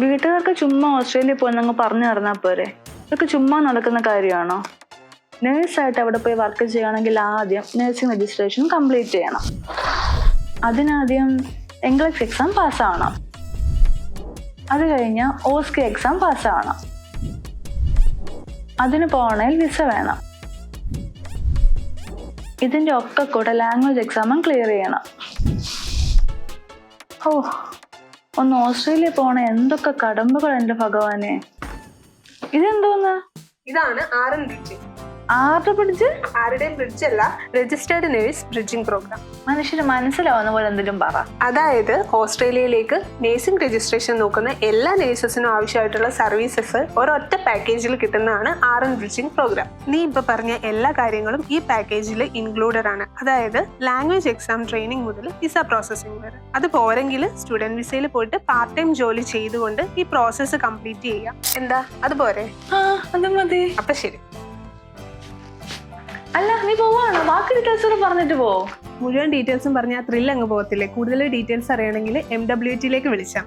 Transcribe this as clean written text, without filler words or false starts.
വീട്ടുകാർക്ക് ചുമ്മാ ഓസ്ട്രേലിയയിൽ പോയെന്നങ്ങ് പറഞ്ഞു നടന്നാൽ പോരെ? ഇതൊക്കെ ചുമ്മാ നടക്കുന്ന കാര്യമാണോ? നേഴ്സായിട്ട് അവിടെ പോയി വർക്ക് ചെയ്യുകയാണെങ്കിൽ ആദ്യം നഴ്സിംഗ് രജിസ്ട്രേഷൻ കംപ്ലീറ്റ് ചെയ്യണം. അതിനാദ്യം ഇംഗ്ലീഷ് എക്സാം പാസ്സാവണം. അത് കഴിഞ്ഞ് ഓസ്കി എക്സാം പാസ്സാവണം. അതിന് പോകണമെങ്കിൽ വിസ വേണം. ഇതിൻ്റെ ഒക്കെ കൂടെ ലാംഗ്വേജ് എക്സാമും ക്ലിയർ ചെയ്യണം. ഓ, ഒന്ന് ഓസ്ട്രേലിയ പോണ എന്തൊക്കെ കടമ്പകൾ എൻ്റെ ഭഗവാനെ. ഇതെന്തോന്ന്? ഇതാണ് RN ബ്രിഡ്ജിംഗ്. ആരുടെ ബ്രിഡ്ജ്? ആരുടെയും ബ്രിഡ്ജ് അല്ല, രജിസ്റ്റേർഡ് നേഴ്സ് ബ്രിഡ്ജിംഗ് പ്രോഗ്രാം. മനുഷ്യന് മനസ്സിലാവുന്ന പോലെ എന്തെങ്കിലും പറ. അതായത് ഓസ്ട്രേലിയയിലേക്ക് നേഴ്സിംഗ് രജിസ്ട്രേഷൻ നോക്കുന്ന എല്ലാ നേഴ്സസിനും ആവശ്യമായിട്ടുള്ള സർവീസസ് ഒരൊറ്റ പാക്കേജിൽ കിട്ടുന്നതാണ് RN ബ്രിഡ്ജിംഗ് പ്രോഗ്രാം. നീ ഇപ്പൊ പറഞ്ഞ എല്ലാ കാര്യങ്ങളും ഈ പാക്കേജിൽ ഇൻക്ലൂഡഡ് ആണ്. അതായത് ലാംഗ്വേജ് എക്സാം ട്രെയിനിങ് മുതൽ വിസ പ്രോസസ്സിംഗ് വരെ. അത് പോരെങ്കിൽ സ്റ്റുഡന്റ് വിസയിൽ പോയിട്ട് പാർട്ട് ടൈം ജോലി ചെയ്തുകൊണ്ട് ഈ പ്രോസസ്സ് കംപ്ലീറ്റ് ചെയ്യാം. എന്താ, അതുപോരെ? അത് മതി. അപ്പൊ ശരി. അല്ല, നീ പോവാണോ? ബാക്കി ഡീറ്റെയിൽസ് കൂടെ പറഞ്ഞിട്ട് പോ. മുഴുവൻ ഡീറ്റെയിൽസും പറഞ്ഞാൽ ത്രില്ല് അങ്ങ് പോകത്തില്ലേ? കൂടുതൽ ഡീറ്റെയിൽസ് അറിയണമെങ്കിൽ MWT വിളിച്ചാൽ.